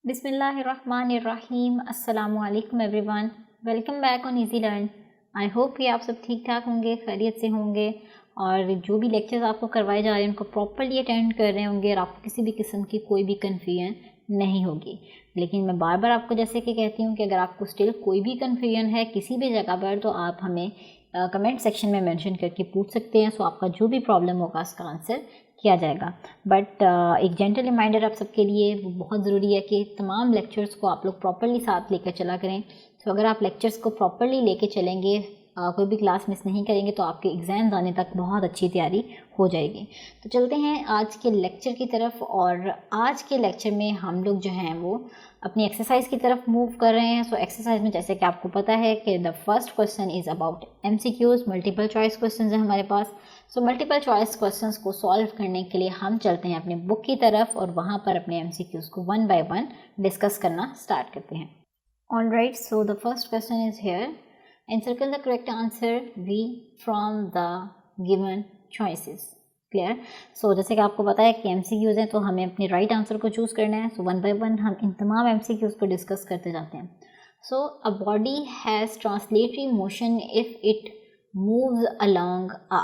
बिस्मिल्लाहिर्रहमानिर्रहीम। अस्सलामु अलैकुम everyone, welcome back on easy learn. I hope कि आप सब ठीक ठाक होंगे, खैरियत से होंगे और जो भी लेक्चर्स आपको करवाए जा रहे हैं उनको प्रॉपर्ली अटेंड कर रहे होंगे और आपको किसी भी किस्म की कोई भी कन्फ्यूजन नहीं होगी। लेकिन मैं बार बार आपको जैसे कि कहती हूँ कि अगर आपको स्टिल कोई भी कन्फ्यूजन है किसी भी जगह पर तो आप हमें कमेंट सेक्शन में मेंशन करके पूछ सकते हैं। सो आपका जो भी प्रॉब्लम होगा उसका आंसर किया जाएगा। बट एक जेंटल रिमाइंडर आप सबके लिए वो बहुत ज़रूरी है कि तमाम लेक्चर्स को आप लोग प्रॉपर्ली साथ लेकर चला करें। सो अगर आप लेक्चर्स को प्रॉपर्ली लेके चलेंगे, कोई भी क्लास मिस नहीं करेंगे तो आपके एग्ज़ाम आने तक बहुत अच्छी तैयारी हो जाएगी। तो चलते हैं आज के लेक्चर की तरफ और आज के लेक्चर में हम लोग जो हैं वो अपनी एक्सरसाइज की तरफ मूव कर रहे हैं। सो एक्सरसाइज में जैसे कि आपको पता है कि the first question is about MCQs, multiple choice question है हमारे पास। सो मल्टीपल चॉइस क्वेश्चंस को सॉल्व करने के लिए हम चलते हैं अपने बुक की तरफ और वहाँ पर अपने MCQs को वन बाय वन डिस्कस करना स्टार्ट करते हैं। Alright, so the first question is here, encircle the correct answer V from the given choices। Clear. So जैसे कि आपको पता है कि MCQs हैं तो हमें अपने राइट आंसर को चूज़ करना है। सो वन बाय वन हम इन तमाम MCQs को डिस्कस करते जाते हैं। So a body has translatory motion if it moves along a.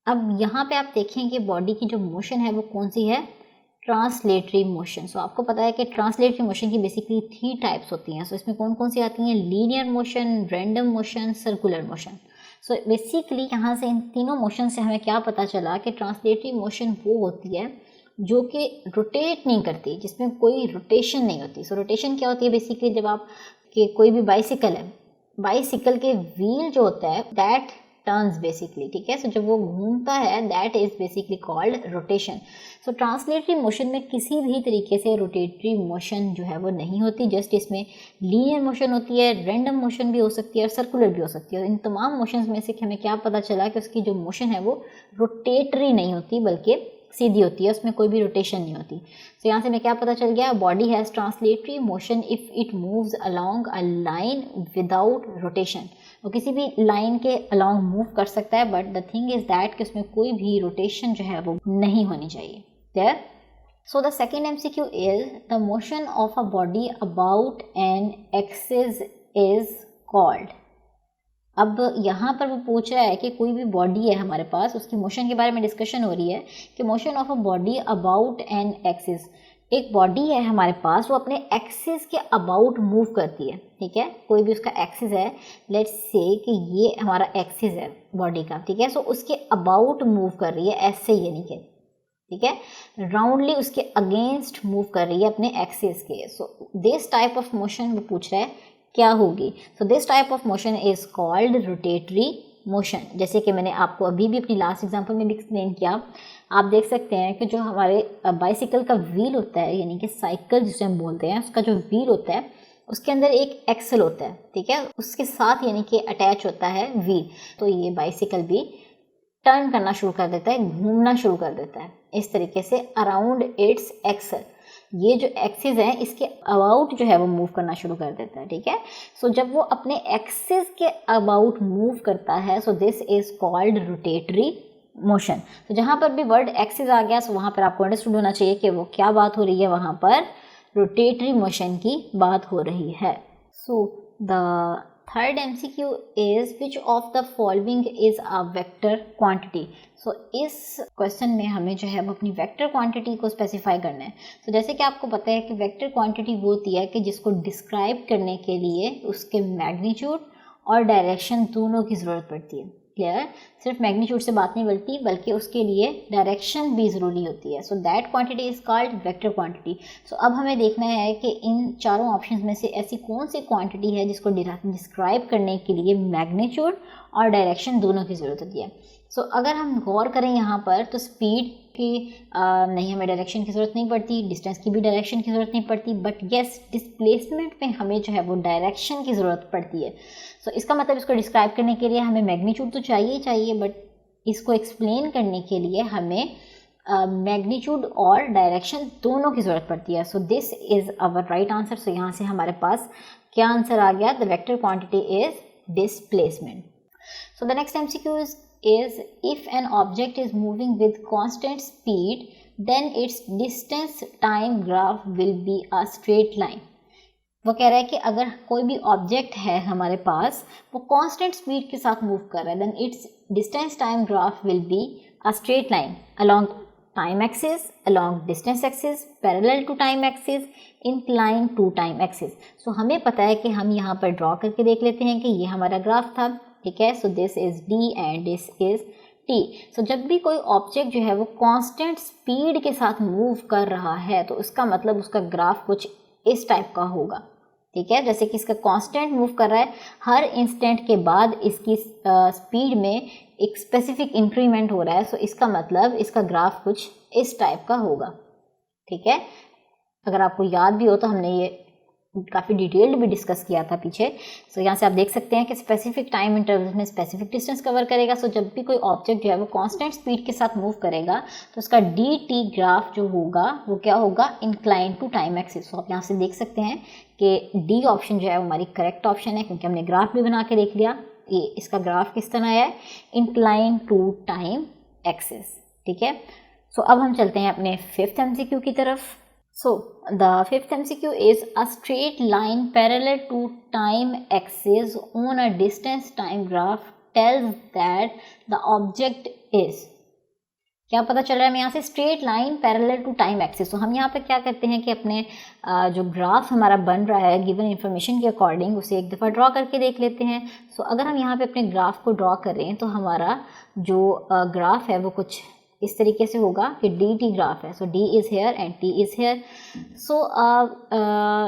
अब यहाँ पे आप देखें कि बॉडी की जो मोशन है वो कौन सी है, ट्रांसलेटरी मोशन। सो आपको पता है कि ट्रांसलेटरी मोशन की बेसिकली 3 टाइप्स होती हैं। सो इसमें कौन कौन सी आती हैं, linear motion, random motion, circular motion. So basically यहाँ से इन तीनों मोशन से हमें क्या पता चला कि ट्रांसलेटरी मोशन वो होती है जो कि रोटेट नहीं करती, जिसमें कोई रोटेशन नहीं होती। सो रोटेशन क्या होती है, बेसिकली जब आप कि कोई भी बाइसिकल है, बाइसिकल के व्हील जो होता है दैट टर्न्स बेसिकली, ठीक है। सो जब वो घूमता है that is basically called rotation. So translatory motion में किसी भी तरीके से रोटेटरी मोशन जो है वो नहीं होती, जस्ट इसमें लीनियर मोशन होती है, रैंडम मोशन भी हो सकती है और सर्कुलर भी हो सकती है। इन तमाम मोशंस में से हमें क्या पता चला कि उसकी जो मोशन है वो रोटेटरी नहीं होती बल्कि सीधी होती है, उसमें कोई भी रोटेशन नहीं होती। तो यहाँ से हमें क्या पता चल गया, body has translatory motion if it moves along a line without rotation. वो किसी भी लाइन के अलोंग मूव कर सकता है but the thing is that कि उसमें कोई भी रोटेशन जो है वो नहीं होनी चाहिए। Clear. So the second MCQ is the motion of a body about an axis is called. अब यहाँ पर वो पूछ रहा है कि कोई भी बॉडी है हमारे पास, उसकी मोशन के बारे में डिस्कशन हो रही है कि motion of a body about an axis. एक बॉडी है हमारे पास, वो अपने एक्सिस के अबाउट मूव करती है, ठीक है। कोई भी उसका एक्सिस है, लेट्स से कि ये हमारा एक्सिस है बॉडी का, ठीक है। सो उसके अबाउट मूव कर रही है ऐसे, यानी कि ठीक है, राउंडली उसके अगेंस्ट मूव कर रही है अपने एक्सिस के। So this type of motion वो पूछ रहा है क्या होगी। So this type of motion is called rotatory motion. जैसे कि मैंने आपको अभी भी अपनी लास्ट एग्जांपल में भी एक्सप्लेन किया, आप देख सकते हैं कि जो हमारे बाइसिकल का व्हील होता है, यानी कि साइकिल जिसे हम बोलते हैं, उसका जो व्हील होता है उसके अंदर एक एक्सल होता है, ठीक है, उसके साथ यानी कि अटैच होता है व्हील। तो ये बाइसिकल भी टर्न करना शुरू कर देता है, घूमना शुरू कर देता है इस तरीके से अराउंड इट्स एक्सल। ये जो एक्सिस है इसके अबाउट जो है वो मूव करना शुरू कर देता है, ठीक है। सो जब वो अपने एक्सिस के अबाउट मूव करता है, so this is called rotatory motion. तो जहाँ पर भी वर्ड एक्सिस आ गया, सो वहाँ पर आपको अंडरस्टूड होना चाहिए कि वो क्या बात हो रही है, वहाँ पर रोटेटरी मोशन की बात हो रही है। So the third MCQ is which of the following is a vector quantity. So इस क्वेश्चन में हमें जो है वो अपनी वेक्टर क्वांटिटी को स्पेसिफाई करना है। तो जैसे कि आपको पता है कि वेक्टर क्वांटिटी वो होती है कि जिसको डिस्क्राइब करने के लिए उसके मैग्नीट्यूड और डायरेक्शन दोनों की ज़रूरत पड़ती है। क्लियर। सिर्फ मैग्नीट्यूड से बात नहीं बनती बल्कि उसके लिए डायरेक्शन भी ज़रूरी होती है। So that quantity is called vector quantity. So अब हमें देखना है कि इन चारों ऑप्शंस में से ऐसी कौन सी क्वांटिटी है जिसको डिस्क्राइब करने के लिए मैग्नीट्यूड और डायरेक्शन दोनों की ज़रूरत होती है। सो अगर हम गौर करें यहाँ पर तो स्पीड की नहीं हमें डायरेक्शन की ज़रूरत नहीं पड़ती, डिस्टेंस की भी डायरेक्शन की ज़रूरत नहीं पड़ती, बट येस डिस्प्लेसमेंट में हमें जो है वो डायरेक्शन की ज़रूरत पड़ती है। सो इसका मतलब इसको डिस्क्राइब करने के लिए हमें मैग्नीट्यूड तो चाहिए बट इसको एक्सप्लेन करने के लिए हमें मैग्नीट्यूड और डायरेक्शन दोनों की ज़रूरत पड़ती है। So this is our right answer. So यहाँ से हमारे पास क्या आंसर आ गया, the vector quantity is displacement. So the next MCQ is if an object is moving with constant speed then its distance time graph will be a straight line. वो कह रहा है कि अगर कोई भी ऑब्जेक्ट है हमारे पास वो कांस्टेंट स्पीड के साथ मूव कर रहा है, then its distance time graph will be a straight line along time axis, along distance axis, parallel to time axis, incline to time axis. So हमें पता है कि हम यहाँ पर ड्रॉ करके देख लेते हैं कि ये हमारा ग्राफ था, ठीक है. So this is D and this is T. So जब भी कोई ऑब्जेक्ट जो है वो कांस्टेंट स्पीड के साथ मूव कर रहा है तो उसका मतलब उसका ग्राफ कुछ इस टाइप का होगा, ठीक है. जैसे कि इसका कांस्टेंट मूव कर रहा है, हर इंस्टेंट के बाद इसकी स्पीड में एक स्पेसिफिक इंक्रीमेंट हो रहा है. सो इसका मतलब इसका ग्राफ कुछ इस टाइप का होगा, ठीक है. अगर आपको याद भी हो तो हमने ये काफ़ी डिटेल्ड भी डिस्कस किया था पीछे. सो यहाँ से आप देख सकते हैं कि स्पेसिफिक टाइम इंटरवल में स्पेसिफिक डिस्टेंस कवर करेगा. सो जब भी कोई ऑब्जेक्ट जो है वो कांस्टेंट स्पीड के साथ मूव करेगा तो उसका डी टी ग्राफ जो होगा वो क्या होगा, इंक्लाइन टू टाइम एक्सिस. सो आप यहाँ से देख सकते हैं कि डी ऑप्शन जो है वो हमारी करेक्ट ऑप्शन है, क्योंकि हमने ग्राफ भी बना के देख लिया. ये इसका ग्राफ किस तरह है, इंक्लाइन टू टाइम एक्सिस, ठीक है. सो अब हम चलते हैं अपने फिफ्थ एमसीक्यू की तरफ. So the fifth MCQ is a straight line parallel to time axis on a distance time graph tells that the object is. क्या पता चल रहा है हमें यहाँ से, straight line parallel to time axis. तो हम यहाँ पे क्या करते हैं कि अपने जो ग्राफ हमारा बन रहा है गिवन इन्फॉर्मेशन के अकॉर्डिंग उसे एक दफ़ा ड्रॉ करके देख लेते हैं. सो अगर हम यहाँ पे अपने ग्राफ को ड्रॉ करें तो हमारा जो ग्राफ है वो कुछ इस तरीके से होगा कि डी टी ग्राफ है. So D is here and T is here. So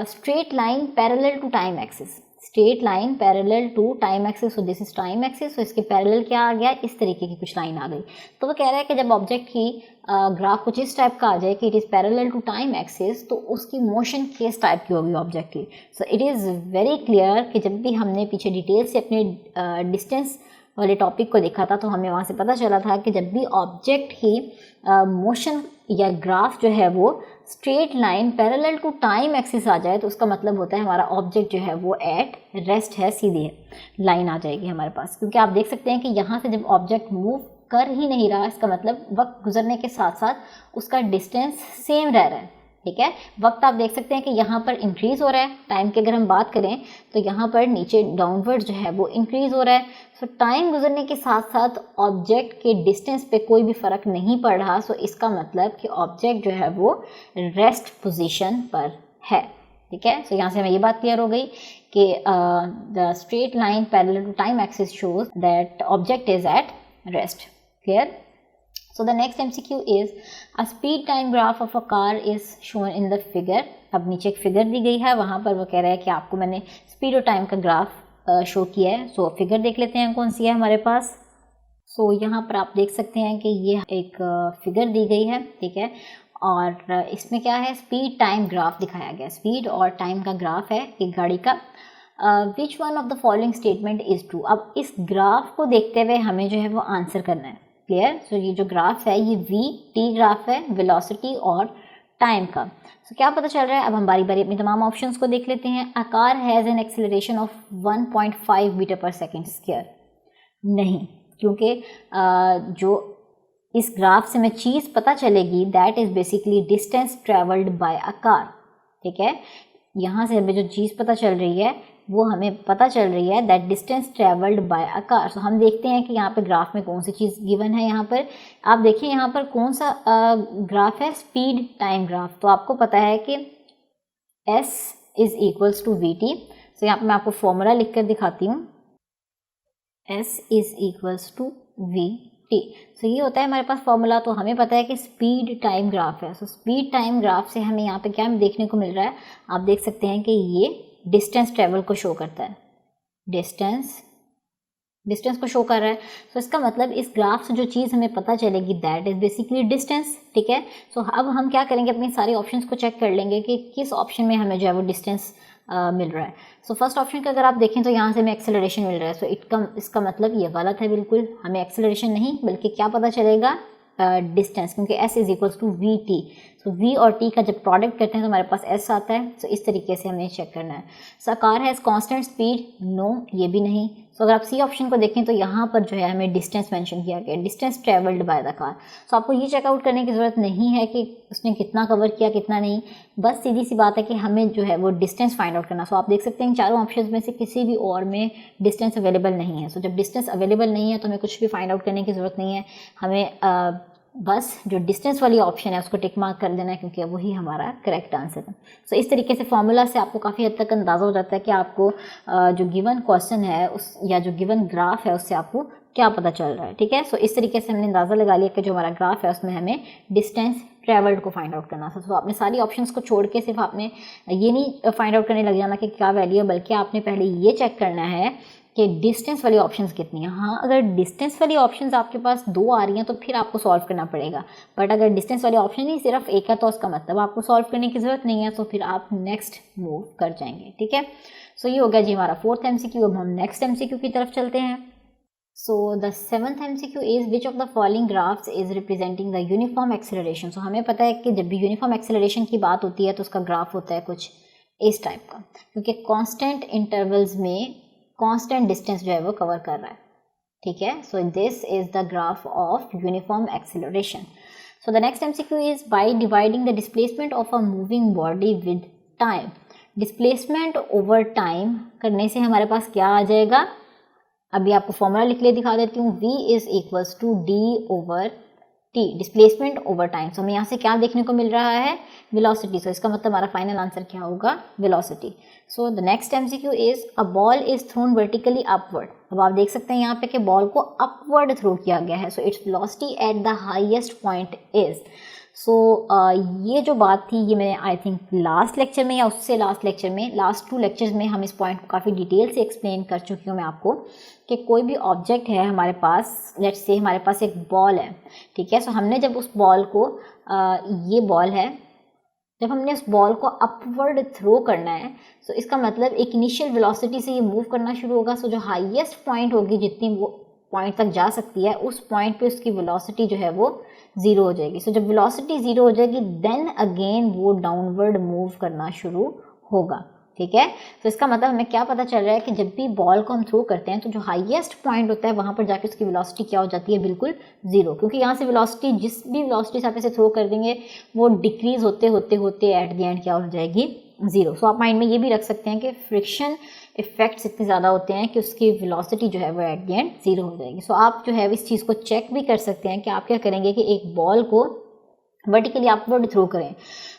straight line parallel to time axis, straight line parallel to time axis. So this is time axis. So इसके पैरेलल क्या आ गया, इस तरीके की कुछ line आ गई. तो वो कह रहा है कि जब ऑब्जेक्ट की ग्राफ कुछ इस टाइप का आ जाए कि it is parallel to time axis तो उसकी मोशन किस टाइप की होगी ऑब्जेक्ट की. So it is very clear कि जब भी हमने पीछे डिटेल से अपने डिस्टेंस वाले टॉपिक को देखा था तो हमें वहाँ से पता चला था कि जब भी ऑब्जेक्ट की मोशन या ग्राफ जो है वो straight line parallel to time axis आ जाए तो उसका मतलब होता है हमारा ऑब्जेक्ट जो है वो एट रेस्ट है, सीधी लाइन आ जाएगी हमारे पास. क्योंकि आप देख सकते हैं कि यहाँ से जब ऑब्जेक्ट मूव कर ही नहीं रहा, इसका मतलब वक्त गुजरने के साथ साथ उसका डिस्टेंस सेम रह रहा है, ठीक है. वक्त आप देख सकते हैं कि यहाँ पर इंक्रीज़ हो रहा है. टाइम की अगर हम बात करें तो यहाँ पर नीचे डाउनवर्ड जो है वो इंक्रीज़ हो रहा है. सो टाइम गुजरने के साथ साथ ऑब्जेक्ट के डिस्टेंस पे कोई भी फ़र्क नहीं पड़ रहा. सो इसका मतलब कि ऑब्जेक्ट जो है वो रेस्ट पोजीशन पर है, ठीक है. सो यहाँ से हमें ये बात क्लियर हो गई कि the straight line parallel to time axis shows that object is at rest. Clear. So the next MCQ is a speed time graph of a car is shown in the figure. अब नीचे एक figure दी गई है, वहाँ पर वो कह रहा है कि आपको मैंने स्पीड और टाइम का ग्राफ शो किया है. सो फिगर देख लेते हैं कौन सी है हमारे पास. सो यहाँ पर आप देख सकते हैं कि ये एक फिगर दी गई है, ठीक है. और इसमें क्या है, स्पीड टाइम ग्राफ दिखाया गया. स्पीड और टाइम का ग्राफ है एक गाड़ी का. Which one of the following statement is true. अब इस ग्राफ को देखते हुए हमें जो है वो आंसर करना है. क्लियर. सो ये जो ग्राफ है ये वी टी ग्राफ है, वेलोसिटी और टाइम का. सो क्या पता चल रहा है, अब हम बारी बारी अपने तमाम ऑप्शंस को देख लेते हैं. A car has an acceleration of 1.5 metre per second square. नहीं, क्योंकि जो इस ग्राफ से हमें चीज़ पता चलेगी that is basically distance travelled by a car, ठीक है. यहाँ से हमें जो चीज़ पता चल रही है वो हमें पता चल रही है that distance travelled by a car. So हम देखते हैं कि यहाँ पे ग्राफ में कौन सी चीज़ गिवन है. यहाँ पर आप देखिए यहाँ पर कौन सा ग्राफ है, स्पीड टाइम ग्राफ. तो आपको पता है कि S is equals to we T. So यहाँ पर मैं आपको फॉर्मूला लिख कर दिखाती हूँ. S is equals to we T. So ये होता है हमारे पास फॉर्मूला. तो हमें पता है कि स्पीड टाइम ग्राफ है. सो स्पीड टाइम ग्राफ से हमें यहाँ पे क्या देखने को मिल रहा है, आप देख सकते हैं कि ये डिस्टेंस ट्रेवल को शो करता है. डिस्टेंस को शो कर रहा है. सो इसका मतलब इस ग्राफ से जो चीज़ हमें पता चलेगी दैट इज़ बेसिकली डिस्टेंस, ठीक है. सो अब हम क्या करेंगे, अपने सारे ऑप्शंस को चेक कर लेंगे कि किस ऑप्शन में हमें जो है वो डिस्टेंस मिल रहा है. सो फर्स्ट ऑप्शन का अगर आप देखें तो यहाँ से हमें एक्सेलरेशन मिल रहा है. सो इसका मतलब ये गलत है बिल्कुल. हमें एक्सेलरेशन नहीं बल्कि क्या पता चलेगा, डिस्टेंस, क्योंकि S is equals to we T. So V और T का जब प्रोडक्ट करते हैं तो हमारे पास S आता है. सो इस तरीके से हमें चेक करना है. So car has constant speed. No, ये भी नहीं. सो अगर आप सी ऑप्शन को देखें तो यहाँ पर जो है हमें डिस्टेंस मेंशन किया गया, distance travelled by the car. So आपको ये चेकआउट करने की ज़रूरत नहीं है कि उसने कितना कवर किया कितना नहीं, बस सीधी सी बात है कि हमें जो है वो डिस्टेंस फाइंड आउट करना। सो आप देख सकते हैं इन चारों ऑप्शन में से किसी भी और में डिस्टेंस अवेलेबल नहीं है। सो जब डिस्टेंस अवेलेबल नहीं है तो हमें कुछ भी फाइंड आउट करने की ज़रूरत नहीं है, हमें बस जो डिस्टेंस वाली ऑप्शन है उसको टिक मार्क कर देना है, क्योंकि वही हमारा करेक्ट आंसर है। सो इस तरीके से फॉर्मूला से आपको काफ़ी हद तक अंदाज़ा हो जाता है कि आपको जो गिवन क्वेश्चन है उस या जो गिवन ग्राफ है उससे आपको क्या पता चल रहा है, ठीक है। सो इस तरीके से हमने अंदाज़ा लगा लिया कि जो हमारा ग्राफ है उसमें हमें डिस्टेंस ट्रेवल्ड को फाइंड आउट करना था। तो आपने सारी ऑप्शंस को छोड़ के सिर्फ आपने ये नहीं फाइंड आउट करने लग जाना कि क्या वैल्यू है, बल्कि आपने पहले ये चेक करना है कि डिस्टेंस वाली ऑप्शंस कितनी है। हाँ, अगर डिस्टेंस वाली ऑप्शंस आपके पास 2 आ रही हैं तो फिर आपको सॉल्व करना पड़ेगा, बट अगर डिस्टेंस वाली ऑप्शन ही सिर्फ एक है तो उसका मतलब आपको सॉल्व करने की ज़रूरत नहीं है, तो फिर आप नेक्स्ट मूव कर जाएंगे, ठीक है। सो ये हो गया जी हमारा 4th MCQ। अब हम नेक्स्ट MCQ की तरफ चलते हैं। So the 7th MCQ is which of the following graphs is representing the uniform acceleration. So हमें पता है कि जब भी यूनिफॉर्म एक्सेलरेशन की बात होती है तो उसका ग्राफ होता है कुछ इस टाइप का, क्योंकि कॉन्स्टेंट इंटरवल्स में कांस्टेंट डिस्टेंस जो है वो कवर कर रहा है, ठीक है। So this is the graph of uniform acceleration. So the next MCQ is by dividing the displacement of a moving body with time. Displacement over time करने से हमारे पास क्या आ जाएगा, अभी आपको फॉर्मूला लिख ले दिखा देती हूँ। V is equals to D over T, displacement over time. So हमें यहाँ से क्या देखने को मिल रहा है, वेलोसिटी। सो इसका मतलब हमारा फाइनल आंसर क्या होगा, velocity. So the next MCQ is a ball is thrown vertically upward. अब आप देख सकते हैं यहाँ पे कि बॉल को अपवर्ड थ्रो किया गया है। So its velocity at the highest point is. So ये जो बात थी ये मैंने आई थिंक लास्ट लेक्चर में या उससे लास्ट लेक्चर में, लास्ट 2 लेक्चर्स में हम इस पॉइंट को काफ़ी डिटेल से एक्सप्लेन कर चुकी हूँ मैं आपको, कि कोई भी ऑब्जेक्ट है हमारे पास, लेट्स से हमारे पास एक बॉल है, ठीक है। सो हमने जब उस बॉल को ये बॉल है, जब हमने उस बॉल को अपवर्ड थ्रो करना है, सो इसका मतलब एक इनिशियल वेलोसिटी से ये मूव करना शुरू होगा। सो जो हाईएस्ट पॉइंट होगी, जितनी वो पॉइंट तक जा सकती है, उस पॉइंट पे उसकी वेलोसिटी जो है वो 0 हो जाएगी। सो जब वेलोसिटी 0 हो जाएगी देन अगेन वो डाउनवर्ड मूव करना शुरू होगा, ठीक है। तो इसका मतलब हमें क्या पता चल रहा है कि जब भी बॉल को हम थ्रो करते हैं तो जो हाईएस्ट पॉइंट होता है वहाँ पर जाके उसकी वेलोसिटी क्या हो जाती है, बिल्कुल 0, क्योंकि यहाँ से वेलोसिटी जिस भी वेलोसिटी से आप इसे थ्रो कर देंगे वो डिक्रीज होते होते होते एट द एंड क्या हो जाएगी, 0। सो आप माइंड में ये भी रख सकते हैं कि फ्रिक्शन इफेक्ट्स इतने ज़्यादा होते हैं कि उसकी वेलोसिटी जो है वो एट द एंड 0 हो जाएगी। सो आप जो है इस चीज़ को चेक भी कर सकते हैं कि आप क्या करेंगे कि एक बॉल को वर्टिकली अपवर्ड थ्रो करें।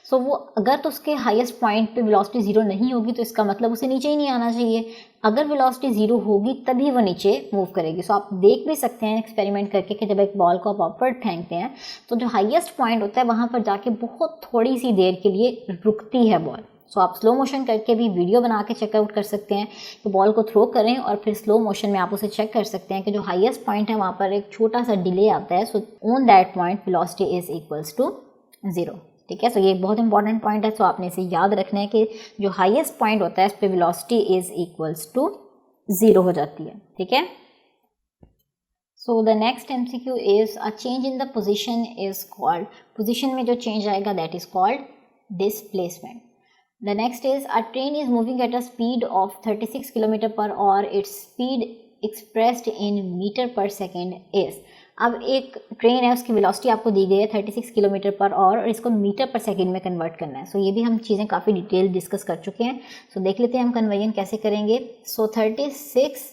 सो वो अगर तो उसके हाईएस्ट पॉइंट पे वेलोसिटी 0 नहीं होगी तो इसका मतलब उसे नीचे ही नहीं आना चाहिए। अगर वेलोसिटी 0 होगी तभी वो नीचे मूव करेगी। सो आप देख भी सकते हैं एक्सपेरिमेंट करके कि जब एक बॉल को आप अपवर्ड फेंकते हैं तो जो हाईएस्ट पॉइंट होता है वहाँ पर जाके बहुत थोड़ी सी देर के लिए रुकती है बॉल। सो आप स्लो मोशन करके भी वीडियो बना के चेकआउट कर सकते हैं कि बॉल को थ्रो करें और फिर स्लो मोशन में आप उसे चेक कर सकते हैं कि जो हाईएस्ट पॉइंट है वहाँ पर एक छोटा सा डिले आता है। So on that point velocity is equals to 0, ठीक है। सो ये बहुत इंपॉर्टेंट पॉइंट है। सो आपने इसे याद रखना है कि जो हाईएस्ट पॉइंट होता है इस पर वेलोसिटी इज इक्वल्स टू 0 हो जाती है, ठीक है। So the next MCQ is a change in the position is called, position में जो चेंज आएगा that is called displacement. The next is a train is moving at a speed of 36 km per hour. Its speed expressed in meter per second is। अब एक train है उसकी velocity आपको दी गई है 36 किलोमीटर पर आवर और इसको metre पर सेकंड में कन्वर्ट करना है। सो ये भी हम चीज़ें काफ़ी डिटेल डिस्कस कर चुके हैं। सो देख लेते हैं हम कन्वर्जन कैसे करेंगे। सो 36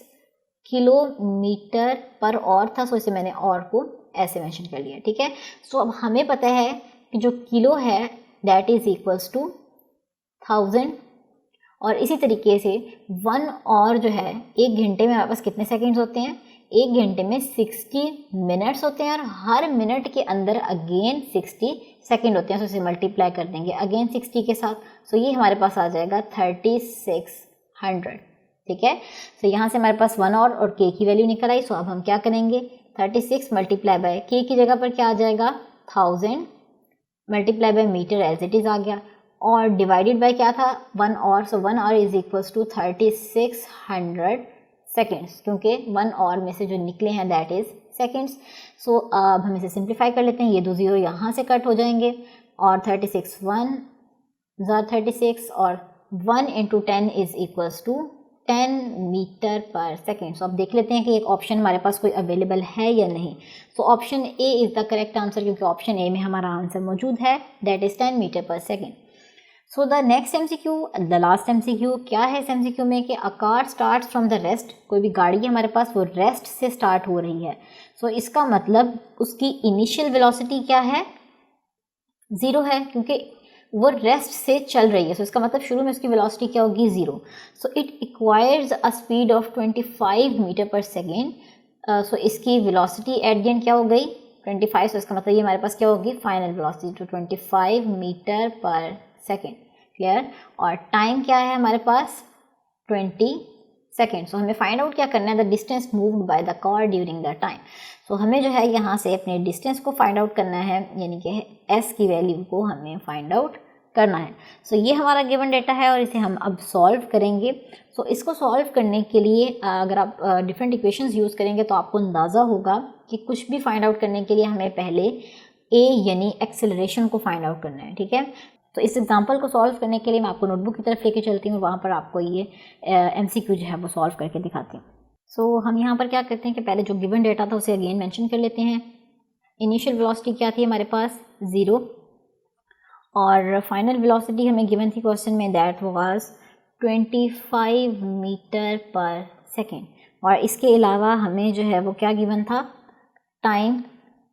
किलोमीटर पर आवर था, सो इसे मैंने और को ऐसे मेंशन कर लिया, ठीक है। सो अब हमें पता है कि जो किलो है दैट इज इक्वल्स टू 1000 और इसी तरीके से 1 और जो है 1 घंटे में हमारे पास कितने सेकंड्स होते हैं, 1 घंटे में 60 मिनट्स होते हैं और हर मिनट के अंदर अगेन 60 सेकंड होते हैं। सो इसे मल्टीप्लाई कर देंगे अगेन 60 के साथ। सो ये हमारे पास आ जाएगा 3600, ठीक है। सो यहाँ से हमारे पास 1 और k की वैल्यू निकल आई। सो अब हम क्या करेंगे 36 मल्टीप्लाई बाय k की जगह पर क्या आ जाएगा 1000 multiply by metre as it is आ गया और डिवाइडेड बाय क्या था 1 और। सो 1 और इज इक्वल्स टू 3600 सेकेंड्स, क्योंकि 1 और में से जो निकले हैं दैट इज सेकेंड्स। सो अब हम इसे सिंप्लीफाई कर लेते हैं। ये 2 0 यहाँ से कट हो जाएंगे और 36 1 36 और 1 × 10 is equals to 10 metre per second. सो अब देख लेते हैं कि एक ऑप्शन हमारे पास कोई अवेलेबल है या नहीं। So option A is the correct answer, क्योंकि ऑप्शन ए में हमारा आंसर मौजूद है, that is 10 metre per second. So the next MCQ, the last MCQ क्या है इस MCQ में कि a car start from the rest, कोई भी गाड़ी है हमारे पास वो रेस्ट से स्टार्ट हो रही है। सो इसका मतलब उसकी इनिशियल वेलोसिटी क्या है, 0 है, क्योंकि वो रेस्ट से चल रही है। सो इसका मतलब शुरू में उसकी वेलोसिटी क्या होगी, 0। So it requires a speed of 25 metre per second. So इसकी वेलोसिटी एट द एंड क्या हो गई, 25। सो इसका मतलब ये हमारे पास क्या होगी, फाइनल वेलोसिटी, तो 25 मीटर पर सेकेंड। क्लियर। और टाइम क्या है हमारे पास, 20 सेकेंड। सो हमें फाइंड आउट क्या करना है, the distance moved by the car during the time. So हमें जो है यहाँ से अपने डिस्टेंस को फाइंड आउट करना है, यानी कि एस की वैल्यू को हमें फाइंड आउट करना है। सो ये हमारा गिवन डेटा है और इसे हम अब सॉल्व करेंगे। सो इसको सॉल्व करने के लिए अगर आप डिफरेंट इक्वेशंस यूज़ करेंगे तो आपको अंदाज़ा होगा कि कुछ भी फाइंड आउट करने के लिए हमें पहले ए यानी एक्सेलरेशन को फाइंड आउट करना है। ठीक है, तो इस एग्जांपल को सॉल्व करने के लिए मैं आपको नोटबुक की तरफ लेके चलती हूँ, वहाँ पर आपको ये MCQ जो है वो सॉल्व करके दिखाती हूँ। सो हम यहाँ पर क्या करते हैं कि पहले जो गिवन डेटा था उसे अगेन मेंशन कर लेते हैं। इनिशियल वेलोसिटी क्या थी हमारे पास, 0, और फाइनल वेलोसिटी हमें गिवन थी क्वेश्चन में, that was 25 metre per second. और इसके अलावा हमें जो है वो क्या गिवन था, टाइम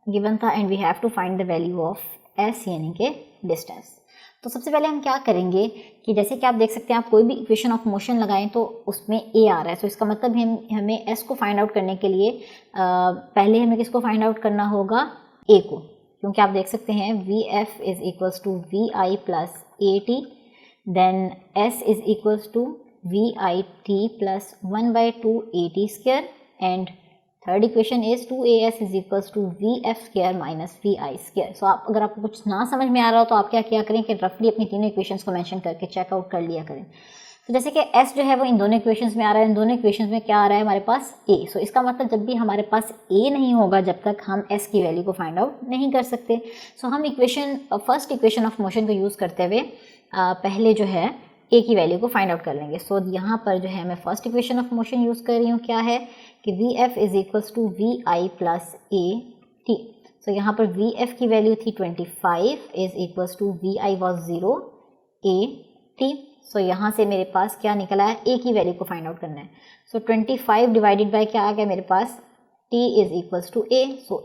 गिवन था, and we have to find the value of S यानी कि डिस्टेंस। तो सबसे पहले हम क्या करेंगे कि जैसे कि आप देख सकते हैं, आप कोई भी इक्वेशन ऑफ मोशन लगाएं तो उसमें ए आ रहा है। सो इसका मतलब हमें एस को फाइंड आउट करने के लिए पहले हमें किसको फाइंड आउट करना होगा, ए को, क्योंकि आप देख सकते हैं v f is equals to v i plus a t, then s is equals to v i t plus 1/2 a t square, and third equation is 2as is equals to v f square minus v i square. So आप अगर आपको कुछ ना समझ में आ रहा हो तो आप क्या किया करें कि रफली अपनी तीनों इक्वेशंस को मेंशन करके चेकआउट कर लिया करें। तो जैसे कि s जो है वो इन दोनों इक्वेशंस में आ रहा है, इन दोनों इक्वेशंस में क्या आ रहा है हमारे पास, a। सो इसका मतलब जब भी हमारे पास a नहीं होगा जब तक हम s की वैल्यू को फाइंड आउट नहीं कर सकते। सो हम फर्स्ट इक्वेशन ऑफ मोशन को यूज़ करते हुए पहले जो है ए की वैल्यू को फाइंड आउट कर लेंगे। सो यहाँ पर जो है मैं first equation of motion use कर रही हूँ, क्या है कि v f is equals to v i plus a t. So यहाँ पर वी एफ की वैल्यू थी 25 is equals to v i was 0 a t. So यहाँ से मेरे पास क्या निकला है, ए की वैल्यू को फाइंड आउट करना है। सो 25 डिवाइडेड बाय क्या आ गया मेरे पास, t is equals to a. So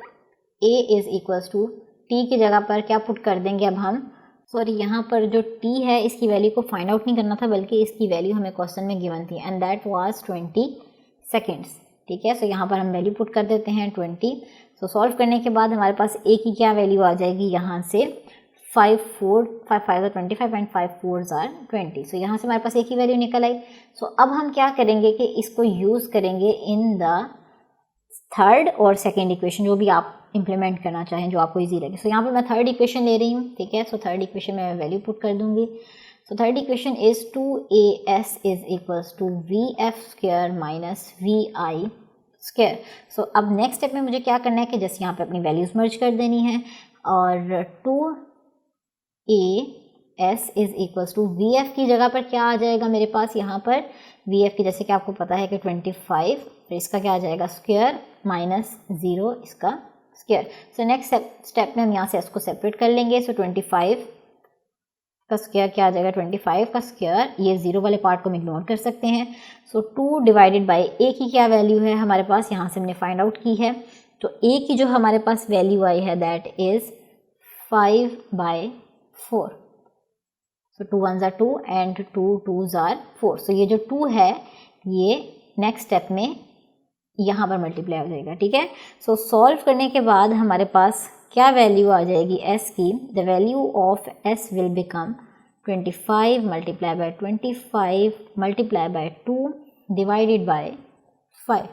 a is equals to t की जगह पर क्या पुट कर देंगे अब हम, सॉरी यहाँ पर जो t है इसकी वैल्यू को फाइंड आउट नहीं करना था, बल्कि इसकी वैल्यू हमें क्वेश्चन में गिवन थी, एंड दैट वाज 20 सेकेंड्स। ठीक है, सो यहाँ पर हम वैल्यू पुट कर देते हैं 20। सो सॉल्व करने के बाद हमारे पास a की क्या वैल्यू आ जाएगी, यहाँ से 5 5 25 एंड 5 4 20। सो यहाँ से हमारे पास a की वैल्यू निकल आई। सो अब हम क्या करेंगे कि इसको यूज़ करेंगे इन द थर्ड और सेकेंड इक्वेशन, जो भी आप इंप्लीमेंट करना चाहें जो आपको इजी लगे। सो यहाँ पर मैं थर्ड इक्वेशन ले रही हूँ। ठीक है, सो थर्ड इक्वेशन में मैं वैल्यू पुट कर दूंगी। So third equation is 2as is equals to v f square minus v i square. So अब नेक्स्ट स्टेप में मुझे क्या करना है कि जैसे यहाँ पे अपनी वैल्यूज मर्ज कर देनी है, और 2as is equals to v f की जगह पर क्या आ जाएगा मेरे पास, यहाँ पर वी एफ की जैसे कि आपको पता है कि 25, फिर इसका क्या आ जाएगा स्क्वायर माइनस 0 इसका स्क्वायर। सो नेक्स्ट स्टेप में हम यहाँ से इसको सेपरेट कर लेंगे। सो 25 का स्क्वायर क्या आ जाएगा, 25 का स्क्वायर, ये 0 वाले पार्ट को हम इग्नोर कर सकते हैं। सो 2 डिवाइडेड बाई ए की क्या वैल्यू है हमारे पास, यहाँ से हमने फाइंड आउट की है। तो ए की जो हमारे पास वैल्यू आई है that is 5/4। So 2 1s are 2 and 2 2s are 4। सो ये जो 2 है ये नेक्स्ट स्टेप में यहाँ पर मल्टीप्लाई हो जाएगा। ठीक है, सो सॉल्व करने के बाद हमारे पास क्या वैल्यू आ जाएगी s की, the value of s will become 25 multiply by 25 multiply by 2 divided by 5।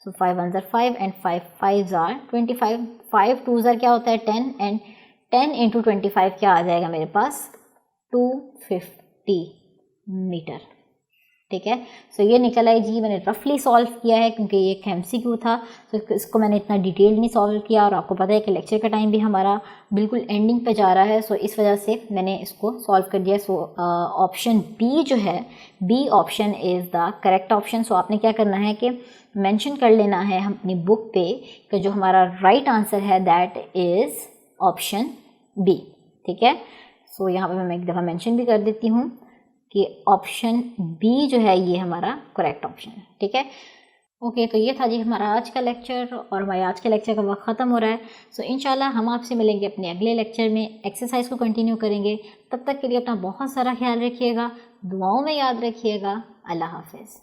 So 5 1s are 5 and 5 5s are 25। 5 2s are क्या होता है 10, एंड 10 इंटू 25 क्या आ जाएगा मेरे पास 250 मीटर। ठीक है। सो ये निकल आई जी, मैंने रफली सॉल्व किया है क्योंकि ये एक MCQ था, तो इसको मैंने इतना डिटेल नहीं सॉल्व किया, और आपको पता है कि लेक्चर का टाइम भी हमारा बिल्कुल एंडिंग पे जा रहा है, सो इस वजह से मैंने इसको सॉल्व कर दिया। सो ऑप्शन बी जो है, B option is the correct option. So आपने क्या करना है कि मेंशन कर लेना है हम अपनी बुक पे कि जो हमारा राइट आंसर है दैट इज़ ऑप्शन बी, ठीक है। सो यहाँ पर मैं एक दफ़ा मेंशन भी कर देती हूँ कि ऑप्शन बी जो है ये हमारा करेक्ट ऑप्शन है, ठीक है। ओके, तो ये था जी हमारा आज का लेक्चर, और हमारे आज के लेक्चर का वक्त ख़त्म हो रहा है। सो इंशाल्लाह हम आपसे मिलेंगे अपने अगले लेक्चर में, एक्सरसाइज को कंटिन्यू करेंगे। तब तक के लिए अपना बहुत सारा ख्याल रखिएगा, दुआओं में याद रखिएगा। अल्लाह हाफिज़।